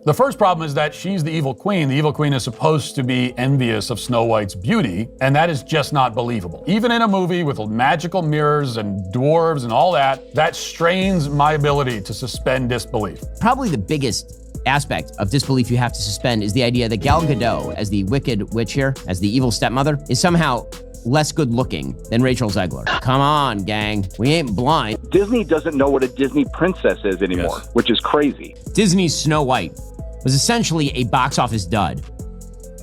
The first problem is that she's the evil queen. The evil queen is supposed to be envious of Snow White's beauty, and that is just not believable. Even in a movie with magical mirrors and dwarves and all that, that strains my ability to suspend disbelief. Probably the biggest aspect of disbelief you have to suspend is the idea that Gal Gadot, as the wicked witch here, as the evil stepmother, is somehow less good looking than Rachel Zegler. Come on, gang. We ain't blind. Disney doesn't know what a Disney princess is anymore, Yes. which is crazy. Disney's Snow White was essentially a box office dud.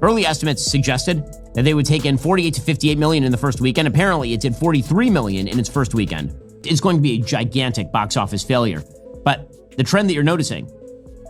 Early estimates suggested that they would take in 48 to 58 million in the first weekend. Apparently, it did 43 million in its first weekend. It's going to be a gigantic box office failure. But the trend that you're noticing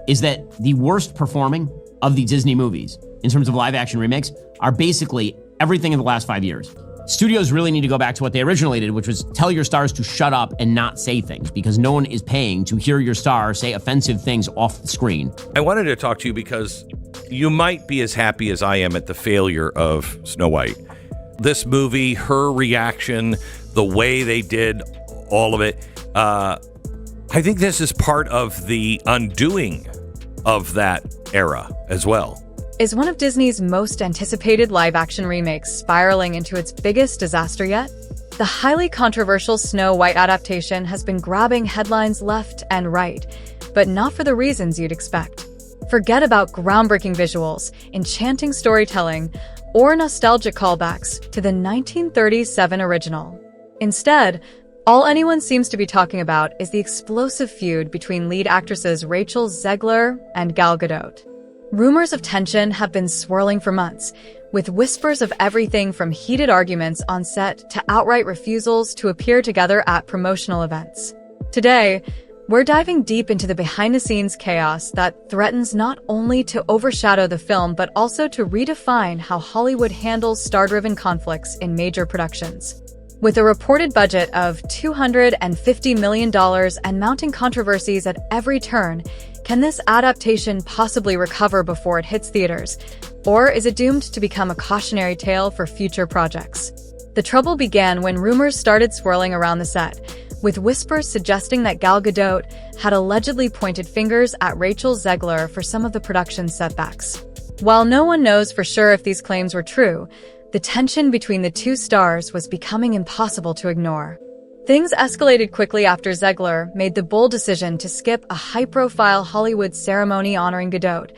is that the worst performing of the Disney movies in terms of live action remakes are basically everything in the last 5 years. Studios really need to go back to what they originally did, which was tell your stars to shut up and not say things, because no one is paying to hear your star say offensive things off the screen. I wanted to talk to you because you might be as happy as I am at the failure of Snow White. This movie, her reaction, the way they did all of it, I think this is part of the undoing of that era as well. Is one of Disney's most anticipated live-action remakes spiraling into its biggest disaster yet? The highly controversial Snow White adaptation has been grabbing headlines left and right, but not for the reasons you'd expect. Forget about groundbreaking visuals, enchanting storytelling, or nostalgic callbacks to the 1937 original. Instead, all anyone seems to be talking about is the explosive feud between lead actresses Rachel Zegler and Gal Gadot. Rumors of tension have been swirling for months, with whispers of everything from heated arguments on set to outright refusals to appear together at promotional events. Today, we're diving deep into the behind-the-scenes chaos that threatens not only to overshadow the film but also to redefine how Hollywood handles star-driven conflicts in major productions. With a reported budget of $250 million and mounting controversies at every turn, can this adaptation possibly recover before it hits theaters? Or is it doomed to become a cautionary tale for future projects? The trouble began when rumors started swirling around the set, with whispers suggesting that Gal Gadot had allegedly pointed fingers at Rachel Zegler for some of the production setbacks. While no one knows for sure if these claims were true, the tension between the two stars was becoming impossible to ignore. Things escalated quickly after Zegler made the bold decision to skip a high-profile Hollywood ceremony honoring Gadot,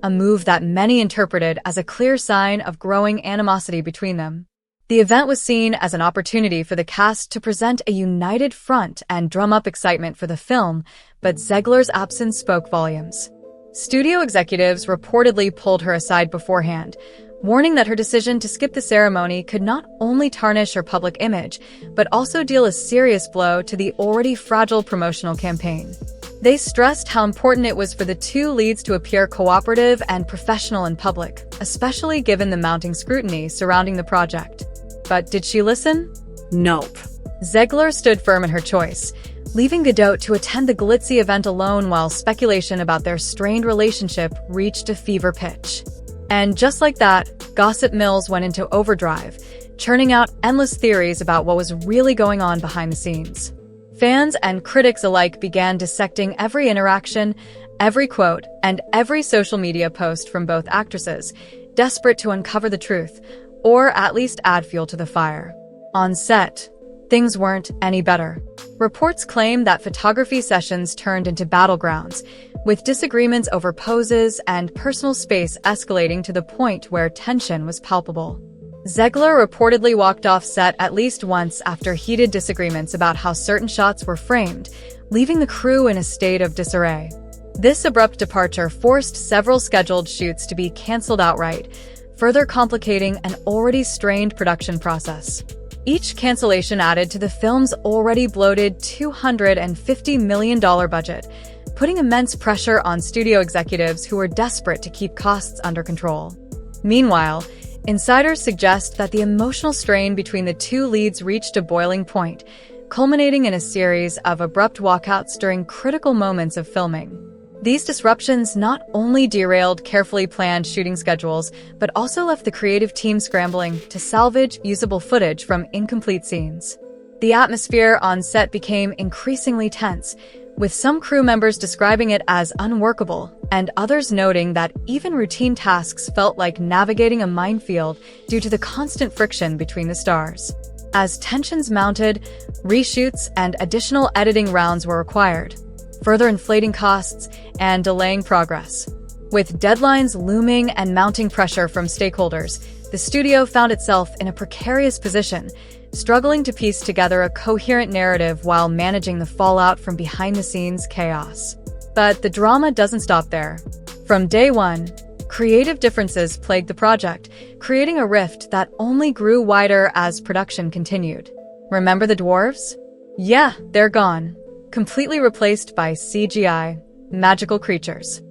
a move that many interpreted as a clear sign of growing animosity between them. The event was seen as an opportunity for the cast to present a united front and drum up excitement for the film, but Zegler's absence spoke volumes. Studio executives reportedly pulled her aside beforehand, warning that her decision to skip the ceremony could not only tarnish her public image, but also deal a serious blow to the already fragile promotional campaign. They stressed how important it was for the two leads to appear cooperative and professional in public, especially given the mounting scrutiny surrounding the project. But did she listen? Nope. Zegler stood firm in her choice, leaving Gadot to attend the glitzy event alone while speculation about their strained relationship reached a fever pitch. And just like that, gossip mills went into overdrive, churning out endless theories about what was really going on behind the scenes. Fans and critics alike began dissecting every interaction, every quote, and every social media post from both actresses, desperate to uncover the truth, or at least add fuel to the fire. On set, things weren't any better. Reports claim that photography sessions turned into battlegrounds, with disagreements over poses and personal space escalating to the point where tension was palpable. Zegler reportedly walked off set at least once after heated disagreements about how certain shots were framed, leaving the crew in a state of disarray. This abrupt departure forced several scheduled shoots to be canceled outright, further complicating an already strained production process. Each cancellation added to the film's already bloated $250 million budget, putting immense pressure on studio executives who were desperate to keep costs under control. Meanwhile, insiders suggest that the emotional strain between the two leads reached a boiling point, culminating in a series of abrupt walkouts during critical moments of filming. These disruptions not only derailed carefully planned shooting schedules, but also left the creative team scrambling to salvage usable footage from incomplete scenes. The atmosphere on set became increasingly tense, with some crew members describing it as unworkable and others noting that even routine tasks felt like navigating a minefield due to the constant friction between the stars. As tensions mounted, reshoots and additional editing rounds were required, further inflating costs and delaying progress. With deadlines looming and mounting pressure from stakeholders, the studio found itself in a precarious position, struggling to piece together a coherent narrative while managing the fallout from behind-the-scenes chaos. But the drama doesn't stop there. From day one, creative differences plagued the project, creating a rift that only grew wider as production continued. Remember the dwarves? Yeah, they're gone, completely replaced by CGI, magical creatures.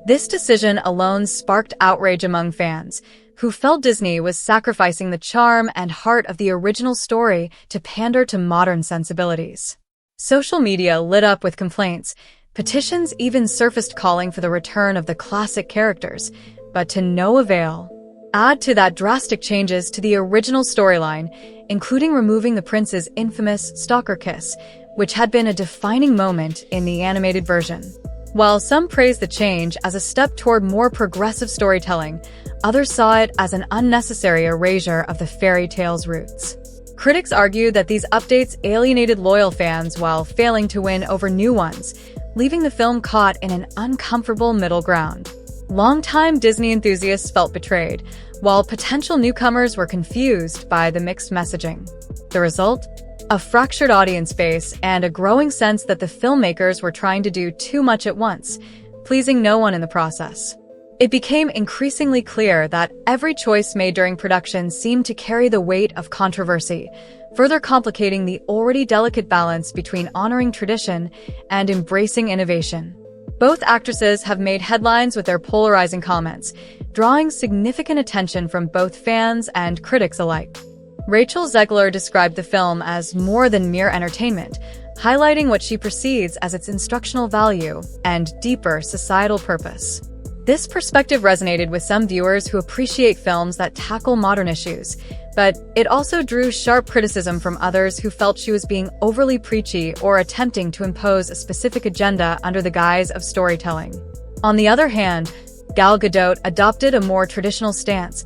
This decision alone sparked outrage among fans, who felt Disney was sacrificing the charm and heart of the original story to pander to modern sensibilities. Social media lit up with complaints. Petitions even surfaced calling for the return of the classic characters, but to no avail. Add to that drastic changes to the original storyline, including removing the prince's infamous stalker kiss, which had been a defining moment in the animated version. While some praised the change as a step toward more progressive storytelling, others saw it as an unnecessary erasure of the fairy tale's roots. Critics argued that these updates alienated loyal fans while failing to win over new ones, leaving the film caught in an uncomfortable middle ground. Longtime Disney enthusiasts felt betrayed, while potential newcomers were confused by the mixed messaging. The result? A fractured audience base and a growing sense that the filmmakers were trying to do too much at once, pleasing no one in the process. It became increasingly clear that every choice made during production seemed to carry the weight of controversy, further complicating the already delicate balance between honoring tradition and embracing innovation. Both actresses have made headlines with their polarizing comments, drawing significant attention from both fans and critics alike. Rachel Zegler described the film as more than mere entertainment, highlighting what she perceives as its instructional value and deeper societal purpose. This perspective resonated with some viewers who appreciate films that tackle modern issues, but it also drew sharp criticism from others who felt she was being overly preachy or attempting to impose a specific agenda under the guise of storytelling. On the other hand, Gal Gadot adopted a more traditional stance,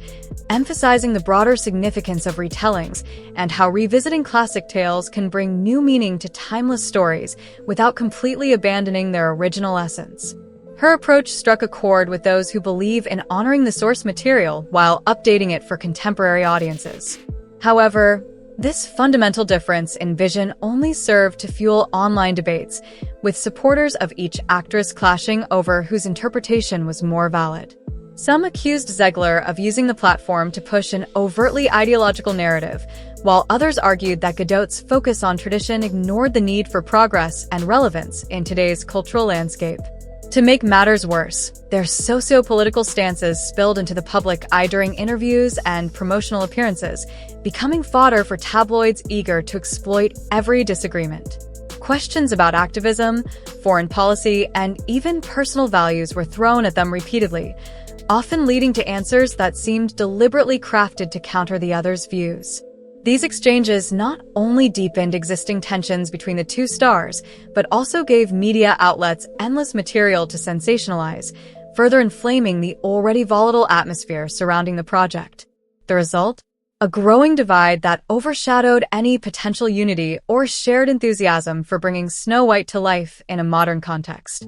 emphasizing the broader significance of retellings and how revisiting classic tales can bring new meaning to timeless stories without completely abandoning their original essence. Her approach struck a chord with those who believe in honoring the source material while updating it for contemporary audiences. However, this fundamental difference in vision only served to fuel online debates, with supporters of each actress clashing over whose interpretation was more valid. Some accused Zegler of using the platform to push an overtly ideological narrative, while others argued that Gadot's focus on tradition ignored the need for progress and relevance in today's cultural landscape. To make matters worse, their socio-political stances spilled into the public eye during interviews and promotional appearances, becoming fodder for tabloids eager to exploit every disagreement. Questions about activism, foreign policy, and even personal values were thrown at them repeatedly, often leading to answers that seemed deliberately crafted to counter the other's views. These exchanges not only deepened existing tensions between the two stars, but also gave media outlets endless material to sensationalize, further inflaming the already volatile atmosphere surrounding the project. The result? A growing divide that overshadowed any potential unity or shared enthusiasm for bringing Snow White to life in a modern context.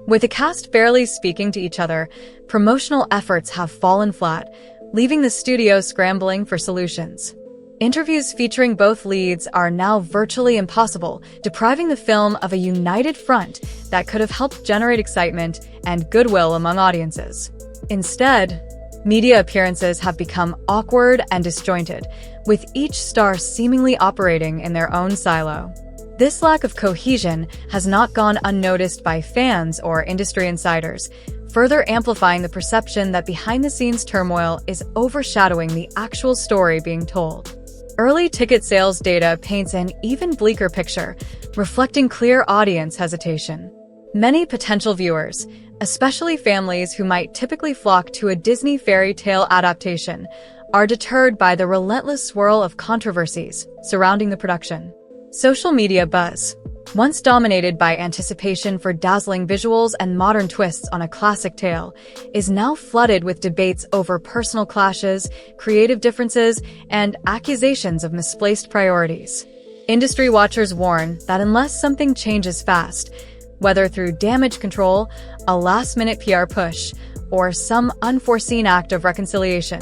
With the cast barely speaking to each other, promotional efforts have fallen flat, leaving the studio scrambling for solutions. Interviews featuring both leads are now virtually impossible, depriving the film of a united front that could have helped generate excitement and goodwill among audiences. Instead, media appearances have become awkward and disjointed, with each star seemingly operating in their own silo. This lack of cohesion has not gone unnoticed by fans or industry insiders, further amplifying the perception that behind-the-scenes turmoil is overshadowing the actual story being told. Early ticket sales data paints an even bleaker picture, reflecting clear audience hesitation. Many potential viewers, especially families who might typically flock to a Disney fairy tale adaptation, are deterred by the relentless swirl of controversies surrounding the production. Social media buzz. once dominated by anticipation for dazzling visuals and modern twists on a classic tale, is now flooded with debates over personal clashes, creative differences, and accusations of misplaced priorities. Industry watchers warn that unless something changes fast, whether through damage control, a last-minute PR push, or some unforeseen act of reconciliation,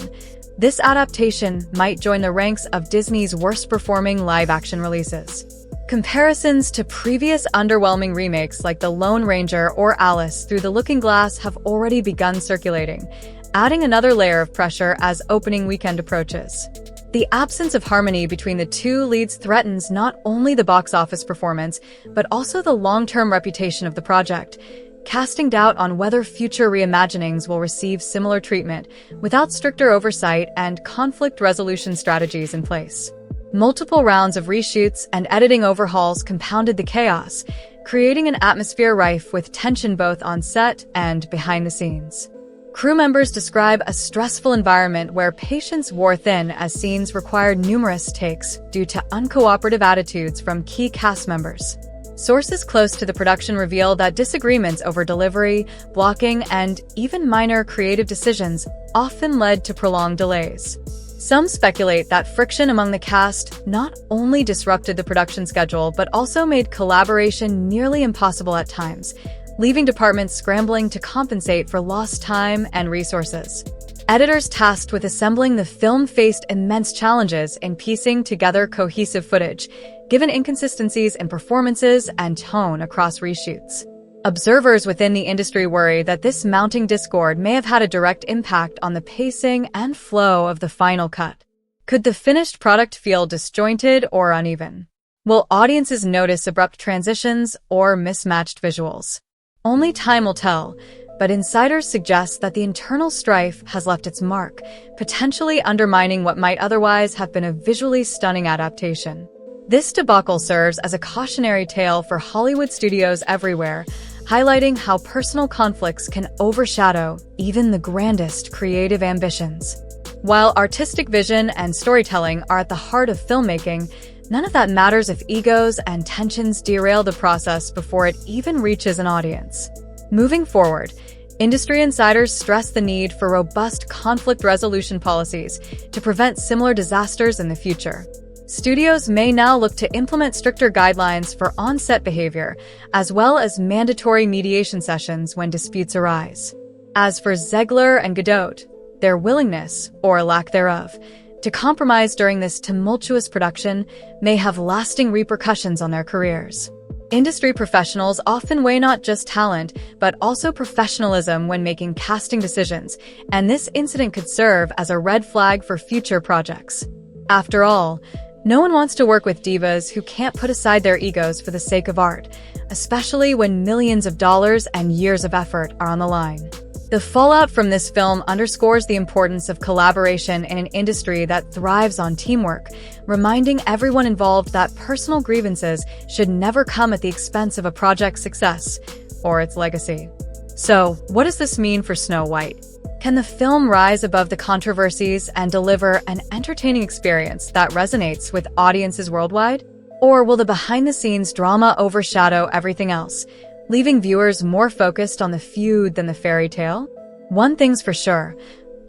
this adaptation might join the ranks of Disney's worst-performing live-action releases. Comparisons to previous underwhelming remakes like The Lone Ranger or Alice Through the Looking Glass have already begun circulating, adding another layer of pressure as opening weekend approaches. The absence of harmony between the two leads threatens not only the box office performance, but also the long-term reputation of the project, casting doubt on whether future reimaginings will receive similar treatment without stricter oversight and conflict resolution strategies in place. Multiple rounds of reshoots and editing overhauls compounded the chaos, creating an atmosphere rife with tension both on set and behind the scenes. Crew members describe a stressful environment where patience wore thin as scenes required numerous takes due to uncooperative attitudes from key cast members. Sources close to the production reveal that disagreements over delivery, blocking, and even minor creative decisions often led to prolonged delays. Some speculate that friction among the cast not only disrupted the production schedule but also made collaboration nearly impossible at times, leaving departments scrambling to compensate for lost time and resources. Editors tasked with assembling the film faced immense challenges in piecing together cohesive footage, given inconsistencies in performances and tone across reshoots. Observers within the industry worry that this mounting discord may have had a direct impact on the pacing and flow of the final cut. Could the finished product feel disjointed or uneven? Will audiences notice abrupt transitions or mismatched visuals? Only time will tell, but insiders suggest that the internal strife has left its mark, potentially undermining what might otherwise have been a visually stunning adaptation. This debacle serves as a cautionary tale for Hollywood studios everywhere, highlighting how personal conflicts can overshadow even the grandest creative ambitions. While artistic vision and storytelling are at the heart of filmmaking, none of that matters if egos and tensions derail the process before it even reaches an audience. Moving forward, industry insiders stress the need for robust conflict resolution policies to prevent similar disasters in the future. Studios may now look to implement stricter guidelines for on-set behavior, as well as mandatory mediation sessions when disputes arise. As for Zegler and Gadot, their willingness, or lack thereof, to compromise during this tumultuous production may have lasting repercussions on their careers. Industry professionals often weigh not just talent, but also professionalism when making casting decisions, and this incident could serve as a red flag for future projects. After all, no one wants to work with divas who can't put aside their egos for the sake of art, especially when millions of dollars and years of effort are on the line. The fallout from this film underscores the importance of collaboration in an industry that thrives on teamwork, reminding everyone involved that personal grievances should never come at the expense of a project's success or its legacy. So, what does this mean for Snow White? Can the film rise above the controversies and deliver an entertaining experience that resonates with audiences worldwide? Or will the behind-the-scenes drama overshadow everything else, leaving viewers more focused on the feud than the fairy tale? One thing's for sure,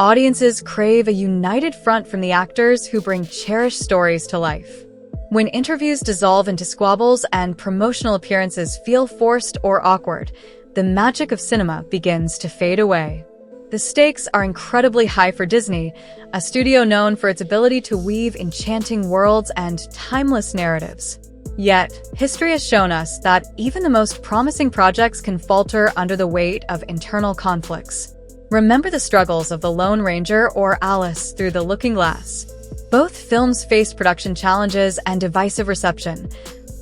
audiences crave a united front from the actors who bring cherished stories to life. When interviews dissolve into squabbles and promotional appearances feel forced or awkward, the magic of cinema begins to fade away. The stakes are incredibly high for Disney, a studio known for its ability to weave enchanting worlds and timeless narratives. Yet, history has shown us that even the most promising projects can falter under the weight of internal conflicts. Remember the struggles of The Lone Ranger or Alice Through the Looking Glass. Both films faced production challenges and divisive reception,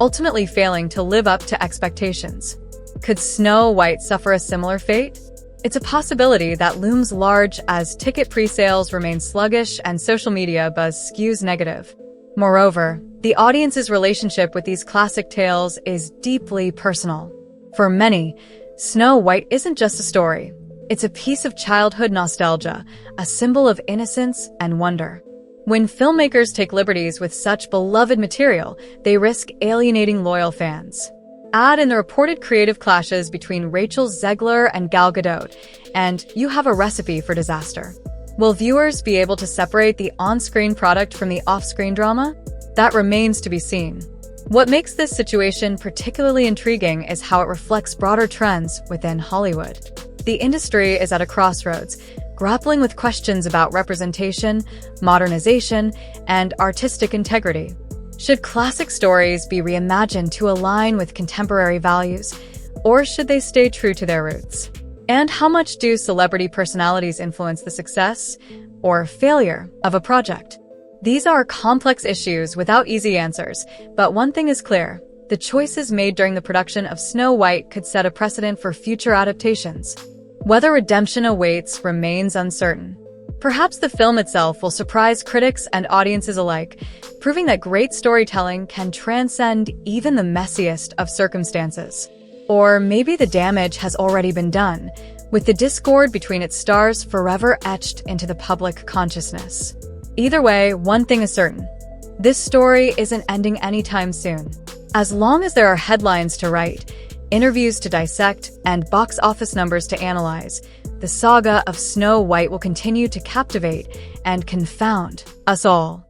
ultimately failing to live up to expectations. Could Snow White suffer a similar fate? It's a possibility that looms large as ticket pre-sales remain sluggish and social media buzz skews negative. Moreover, the audience's relationship with these classic tales is deeply personal. For many, Snow White isn't just a story. It's a piece of childhood nostalgia, a symbol of innocence and wonder. When filmmakers take liberties with such beloved material, they risk alienating loyal fans. Add in the reported creative clashes between Rachel Zegler and Gal Gadot, and you have a recipe for disaster. Will viewers be able to separate the on-screen product from the off-screen drama? That remains to be seen. What makes this situation particularly intriguing is how it reflects broader trends within Hollywood. The industry is at a crossroads, grappling with questions about representation, modernization, and artistic integrity. Should classic stories be reimagined to align with contemporary values, or should they stay true to their roots? And how much do celebrity personalities influence the success or failure of a project? These are complex issues without easy answers, but one thing is clear: the choices made during the production of Snow White could set a precedent for future adaptations. Whether redemption awaits remains uncertain. Perhaps the film itself will surprise critics and audiences alike, proving that great storytelling can transcend even the messiest of circumstances. Or maybe the damage has already been done, with the discord between its stars forever etched into the public consciousness. Either way, one thing is certain: this story isn't ending anytime soon. As long as there are headlines to write, interviews to dissect, and box office numbers to analyze, the saga of Snow White will continue to captivate and confound us all.